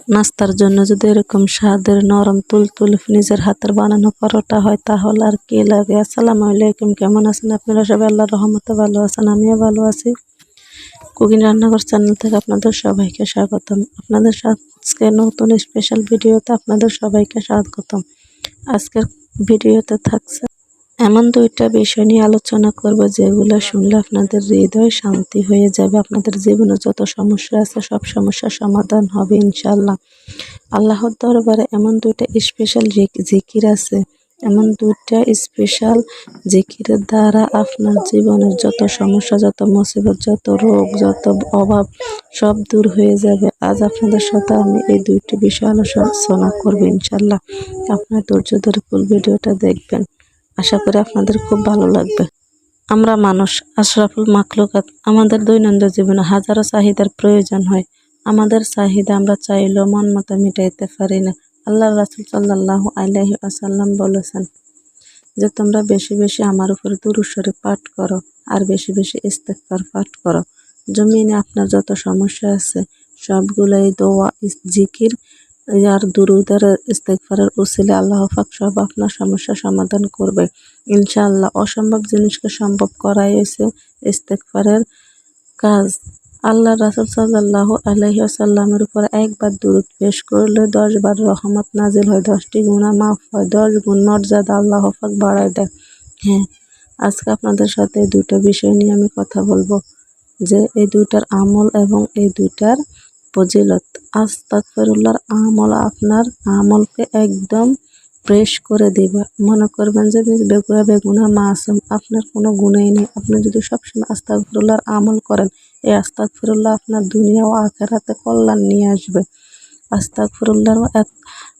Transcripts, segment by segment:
নাস্তার জন্য যদি এরকম স্বাদের নরম তুলতুল নিজের হাতের বানানো পরোটা হয় তাহলে আর কি লাগে। আসসালামু আলাইকুম, কেমন আছেন আপনারা সবাই? আল্লাহর রহমতে ভালো আছেন, আমিও ভালো আছি। কুকিং রান্নাঘর চ্যানেল থেকে আপনাদের সবাইকে স্বাগতম। আপনাদের আজকে নতুন স্পেশাল ভিডিওতে আপনাদের সবাইকে স্বাগতম। আজকের ভিডিওতে থাকছে এমন দুইটা বিষয় নিয়ে আলোচনা করব যেগুলো শুনলে আপনাদের হৃদয় শান্তি হয়ে যাবে। আপনাদের জীবনে যত সমস্যা আছে সব সমস্যার সমাধান হবে ইনশাআল্লাহ। আল্লাহর দরবারে এমন দুইটা স্পেশাল জিকির আছে, এমন দুইটা স্পেশাল জিকিরের দ্বারা আপনার জীবনের যত সমস্যা, যত মুসিবত, যত রোগ, যত অভাব সব দূর হয়ে যাবে। আজ আপনাদের সাথে আমি এই দুইটি বিষয় আলোচনা করব ইনশাআল্লাহ। আপনার ধৈর্য ধরে ফুল ভিডিওটা দেখবেন, আশা করি আপনাদের খুব ভালো লাগবে। আমরা মানুষ, আশরাফুল মাখলুকাত। আমাদের দৈনন্দিন জীবনে হাজারো চাহিদার প্রয়োজন হয়। আমাদের চাহিদা আমরা চাইলেও মন মতো মিটাইতে পারি না। আল্লাহ রাসূল সাল্লাল্লাহু আলাইহি ওয়াসাল্লাম বলেছেন যে তোমরা বেশি বেশি আমার উপর দুরূদ শরীফ পাঠ করো আর বেশি বেশি ইস্তেগফার পাঠ করো। জমিনে আপনার যত সমস্যা আছে সবগুলাই দোয়া, জিকির আর দুরূদ আর ইস্তেগফারের উসিলে আল্লাহ পাক সব আপনার সমস্যার সমাধান করবে ইনশাআল্লাহ। অসম্ভব জিনিসকে সম্ভব করাই হয়েছে ইস্তেগফারের কাজ। আল্লাহ রাসূল সাল্লাল্লাহু আলাইহি ওয়াসাল্লামের উপর একবার দুরূদ পেশ করলে 10 বার রহমত নাজিল হয়, 10টি গুনাহ মাফ হয়, 10 গুণ মর্যাদা আল্লাহ পাক বাড়ায় দেয়। হ্যাঁ, আজকে আপনাদের সাথে এই দুটো বিষয় নিয়ে আমি কথা বলবো, যে এই দুইটার আমল এবং এই দুইটার ফজিলত। আস্তাগফিরুল্লাহর আমল আপনার আমলকে একদম ফ্রেশ করে দিবে। মনে করবেন যে বেগুনা মাসুম, আপনার কোনো গুনাই নেই। আপনি যদি সবসময় আস্তাগফিরুল্লাহর আমল করেন, এই আস্তাগফিরুল্লাহ আপনার দুনিয়া ও আখিরাতে কল্যাণ নিয়ে আসবে। আস্তাগফিরুল্লাহ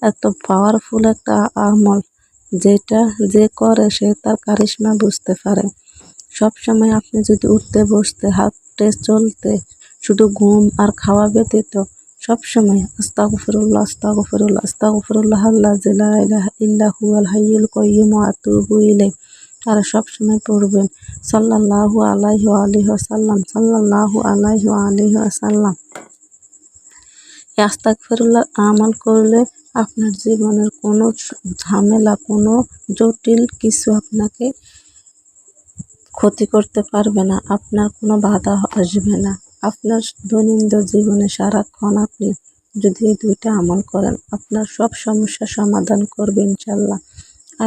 এত পাওয়ারফুল একটা আমল, যেটা যে করে সে তার কারিশমা বুঝতে পারে। সবসময় আপনি যদি উঠতে বসতে হাঁটতে চলতে শুধু ঘুম আর খাওয়া ব্যতীত সবসময় আস্তাগফিরুল্লাহ আস্তাগফিরুল্লাহ আস্তাগফিরুল্লাহ আল্লাযী লা ইলাহা ইল্লা হুয়াল হাইয়ুল কাইয়্যুম ওয়া আতুবু ইলাইহি আর সবসময় পড়বেন সাল্লাল্লাহু আলাইহি ওয়া আলিহি ওয়াসাল্লাম, সাল্লাল্লাহু আলাইহি ওয়া আলিহি ওয়াসাল্লাম। এই আস্তাগফিরুল্লাহ আমল করলে আপনার জীবনের কোনো ঝামেলা, কোনো জটিল কিছু আপনাকে ক্ষতি করতে পারবে না, আপনার কোনো বাধা আসবে না। আপনার দৈনন্দিন জীবনে সারাক্ষণ আপনি যদি এই দুইটা আমল করেন, আপনার সব সমস্যার সমাধান করবে ইনশাআল্লাহ।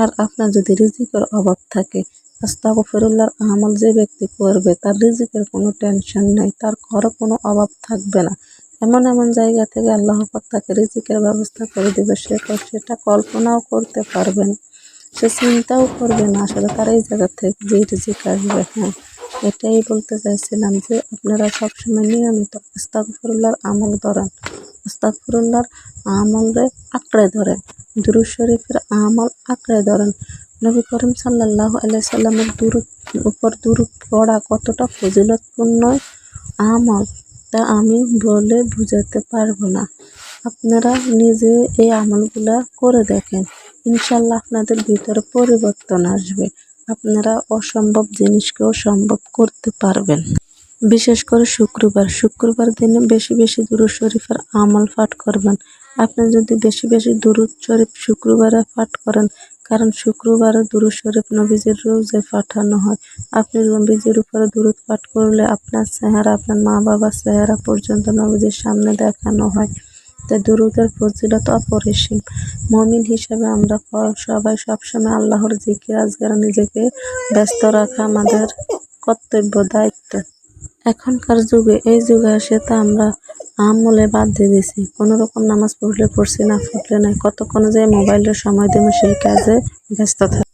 আর আপনার যদি রিজিকের অভাব থাকে, আস্তাগফিরুল্লাহর আমল যে ব্যক্তি করবে তার রিজিকের কোনো টেনশন নেই, তার ঘরে কোনো অভাব থাকবে না। এমন এমন জায়গা থেকে আল্লাহ পাক তাকে রিজিকের ব্যবস্থা করে দেবে, সেটা কল্পনাও করতে পারবে না, সে চিন্তাও করবে না আসলে তার এই জায়গা থেকে যে রিজিক আসবে। হ্যাঁ, এটাই বলতে চাইছিলাম যে আপনারা সবসময় নিয়মিত আস্তাগফিরুল্লাহর আমল ধরেন, আস্তাগফিরুল্লাহর আমলে আঁকড়ে ধরেন, দুরূদ শরীফের আমল আঁকড়ে ধরেন। নবী করিম সাল্লাল্লাহু আলাইহি সাল্লামের দুরূদ পড়া কতটা ফজিলতপূর্ণ আমল তা আমি বলে বুঝাতে পারবো না। আপনারা নিজে এই আমলগুলা করে দেখেন, ইনশাআল্লাহ আপনাদের ভিতরে পরিবর্তন আসবে। আপনারা অসম্ভব জিনিসকেও সম্ভব করতে পারবেন। বিশেষ করে শুক্রবার দিনে বেশি বেশি দুরূদ শরীফের আমল পাঠ করবেন। আপনি যদি বেশি বেশি দুরূদ শরীফ শুক্রবারে পাঠ করেন, কারণ শুক্রবারে দুরূদ শরীফ নবীজির রোজায় পাঠানো হয়। আপনি নবীজির উপরে দুরূদ পাঠ করলে আপনার চেহারা, আপনার মা বাবার চেহারা পর্যন্ত নবীজির সামনে দেখানো হয়। তাই দুরূদের ফজিলত অপরিসীম। মুমিন হিসেবে আমরা সবাই সবসময় আল্লাহর জিকির আজকার নিজেকে ব্যস্ত রাখা আমাদের কর্তব্য, দায়িত্ব। এখনকার যুগে, এই যুগে এসে তো আমরা আমলে বাদ দিয়ে দিছি, কোনো রকম নামাজ পড়লে পড়ছি, না পড়লে নাই, কতক্ষণ যে মোবাইলের সময় দেবো সেই কাজে ব্যস্ত থাকি।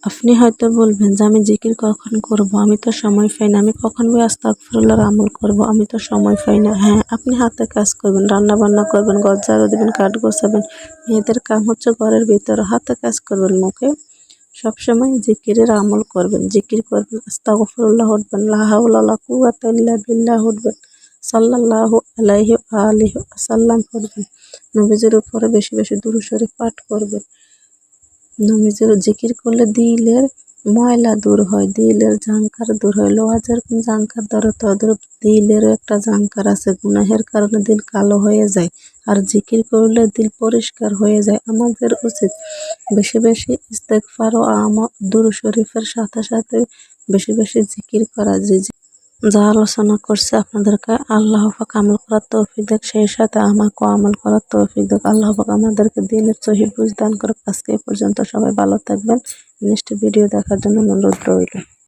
আপনি হয়তো বলবেন যে আমি জিকির কখন করব, আমি তো সময় পাই না, আমি কখন ওই আস্তাগফিরুল্লাহর আমল করব, আমি তো সময় পাই না। হ্যাঁ, আপনি হাতে কাজ করবেন, রান্না বান্না করবেন, ঘর ঝাড়ু দিবেন, কাঠ গোছাবেন, মেয়েদের কাম হচ্ছে ঘরের ভিতরে, হাতে কাজ করবেন, মুখে সবসময় জিকিরের আমল করবেন, জিকির করবেন, আস্তাগফিরুল্লাহ উঠবেন, লা হাওলা ওয়ালা কুওয়াতা ইল্লা বিল্লাহ উঠবেন, সাল্লাল্লাহু আলাইহি ওয়া আলিহি ওয়াসাল্লাম পড়বেন, নবীজির উপরে বেশি বেশি দুরূদ শরীফ পাঠ করবেন। নবীজির জিকির করলে দিলের ময়লা দূর হয়, দিলের ঝাঙ্কার দূর হয়। লোহা যেরকম ঝাঙ্কার ধরে তদ্রূপ দিলেরও একটা ঝাঙ্কার আছে, গুনাহের কারণে দিল কালো হয়ে যায়। আর জিকির করলে দিল পরিষ্কার হয়ে যায়। আমাদের উচিত বেশি বেশি ইস্তেগফার ও দুরূদ শরীফের সাথে সাথে বেশি বেশি জিকির করা। যা আলোচনা করছে আপনাদেরকে আল্লাহ পাক আমল করার তৌফিক দেখ, সেই সাথে আমাকেও আমল করার তৌফিক দেখ। আল্লাহ পাক আমাদেরকে দিনের সহিহ বুঝ দান করুক। আজকে এই পর্যন্ত, সবাই ভালো থাকবেন। নেক্সট ভিডিও দেখার জন্য অনুরোধ রইল।